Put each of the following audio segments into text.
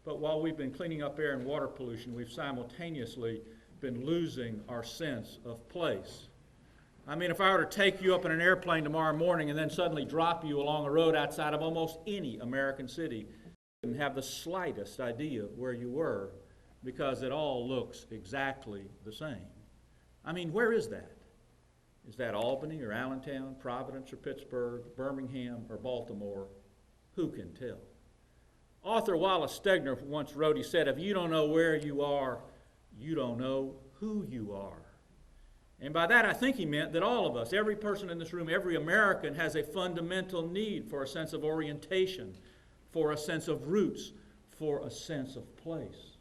But while we've been cleaning up air and water pollution, we've simultaneously been losing our sense of place. I mean, if I were to take you up in an airplane tomorrow morning and then suddenly drop you along a road outside of almost any American city, you wouldn't have the slightest idea where you were because it all looks exactly the same. I mean, where is that? Is that Albany or Allentown, Providence or Pittsburgh, Birmingham or Baltimore? Who can tell? Author Wallace Stegner once wrote, he said, if you don't know where you are, you don't know who you are. And by that I think he meant that all of us, every person in this room, every American has a fundamental need for a sense of orientation, for a sense of roots, for a sense of place.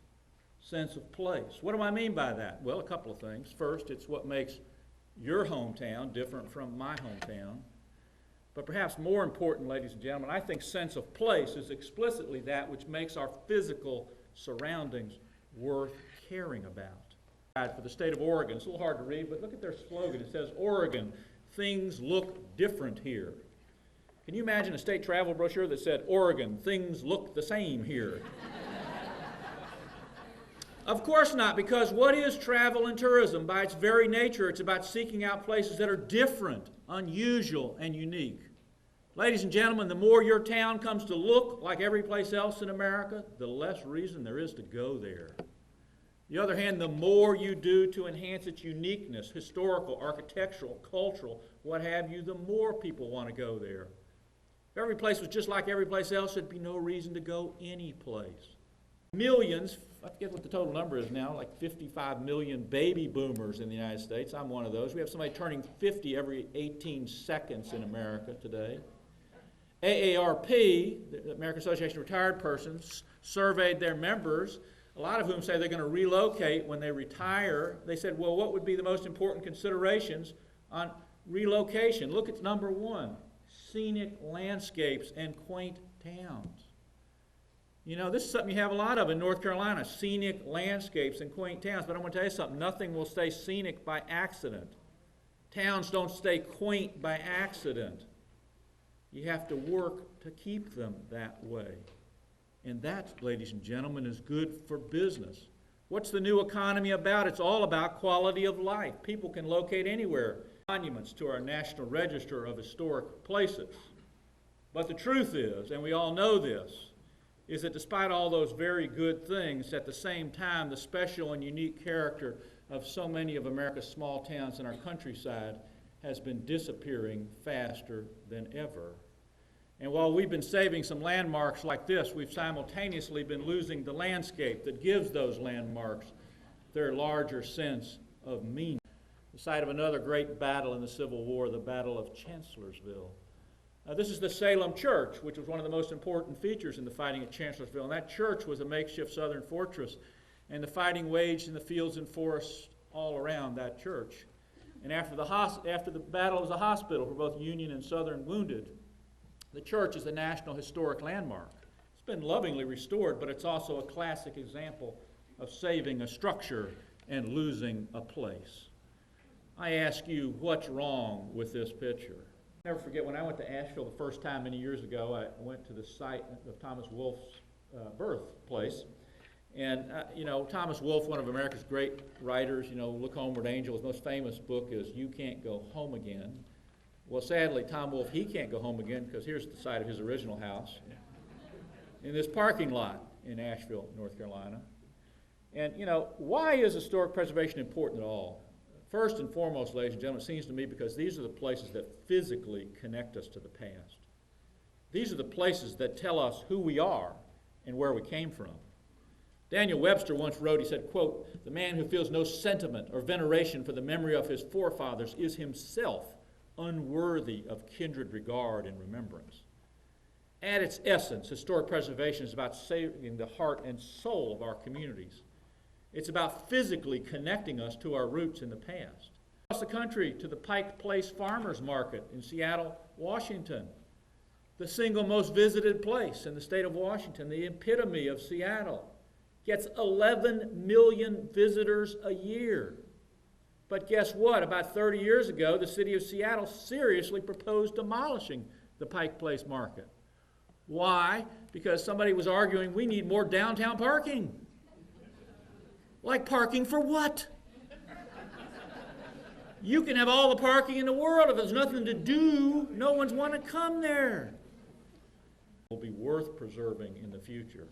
Sense of place. What do I mean by that? Well, a couple of things. First, it's what makes your hometown different from my hometown. But perhaps more important, ladies and gentlemen, I think sense of place is explicitly that which makes our physical surroundings worth caring about. For the state of Oregon, it's a little hard to read, but look at their slogan. It says, Oregon, things look different here. Can you imagine a state travel brochure that said, Oregon, things look the same here? Of course not, because what is travel and tourism? By its very nature, it's about seeking out places that are different, unusual, and unique. Ladies and gentlemen, the more your town comes to look like every place else in America, the less reason there is to go there. On the other hand, the more you do to enhance its uniqueness, historical, architectural, cultural, what have you, the more people want to go there. If every place was just like every place else, there'd be no reason to go any place. Millions, I forget what the total number is now, like 55 million baby boomers in the United States. I'm one of those. We have somebody turning 50 every 18 seconds in America today. AARP, the American Association of Retired Persons, surveyed their members, a lot of whom say they're going to relocate when they retire. They said, well, what would be the most important considerations on relocation? Look at number one, scenic landscapes and quaint towns. You know, this is something you have a lot of in North Carolina, scenic landscapes and quaint towns. But I'm going to tell you something, nothing will stay scenic by accident. Towns don't stay quaint by accident. You have to work to keep them that way. And that, ladies and gentlemen, is good for business. What's the new economy about? It's all about quality of life. People can locate anywhere. Monuments to our National Register of Historic Places. But the truth is, and we all know this, is that despite all those very good things, at the same time, the special and unique character of so many of America's small towns and our countryside has been disappearing faster than ever. And while we've been saving some landmarks like this, we've simultaneously been losing the landscape that gives those landmarks their larger sense of meaning. The site of another great battle in the Civil War, the Battle of Chancellorsville. This is the Salem Church, which was one of the most important features in the fighting at Chancellorsville. And that church was a makeshift southern fortress, and the fighting waged in the fields and forests all around that church. And after the battle, it was a hospital for both Union and Southern wounded. The church is a National Historic Landmark. It's been lovingly restored, but it's also a classic example of saving a structure and losing a place. I ask you, what's wrong with this picture? I'll never forget when I went to Asheville the first time many years ago. I went to the site of Thomas Wolfe's birthplace. And, Thomas Wolfe, one of America's great writers, Look Homeward Angel, his most famous book is You Can't Go Home Again. Well, sadly, Tom Wolfe, he can't go home again because here's the site of his original house in this parking lot in Asheville, North Carolina. And, why is historic preservation important at all? First and foremost, ladies and gentlemen, it seems to me because these are the places that physically connect us to the past. These are the places that tell us who we are and where we came from. Daniel Webster once wrote, he said, quote, "The man who feels no sentiment or veneration for the memory of his forefathers is himself unworthy of kindred regard and remembrance." At its essence, historic preservation is about saving the heart and soul of our communities. It's about physically connecting us to our roots in the past. Across the country to the Pike Place Farmers Market in Seattle, Washington, the single most visited place in the state of Washington, the epitome of Seattle, gets 11 million visitors a year. But guess what? About 30 years ago, the city of Seattle seriously proposed demolishing the Pike Place Market. Why? Because somebody was arguing we need more downtown parking. Like parking for what? You can have all the parking in the world. If there's nothing to do, no one's want to come there. Will be worth preserving in the future.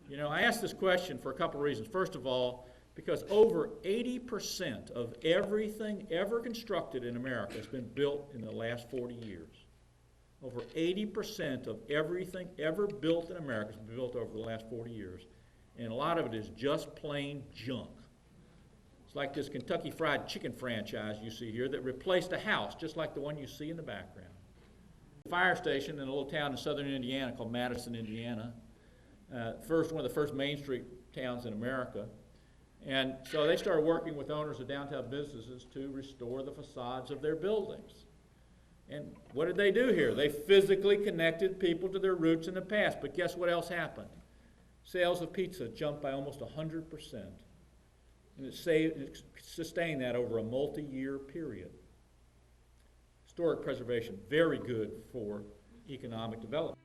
You know, I ask this question for a couple of reasons. First of all, because over 80% of everything ever constructed in America has been built in the last 40 years. Over 80% of everything ever built in America has been built over the last 40 years. And a lot of it is just plain junk. It's like this Kentucky Fried Chicken franchise you see here that replaced a house, just like the one you see in the background. A fire station in a little town in southern Indiana called Madison, Indiana. One of the first Main Street towns in America. And so they started working with owners of downtown businesses to restore the facades of their buildings. And what did they do here? They physically connected people to their roots in the past. But guess what else happened? Sales of pizza jumped by almost 100%. And it sustained that over a multi-year period. Historic preservation, very good for economic development.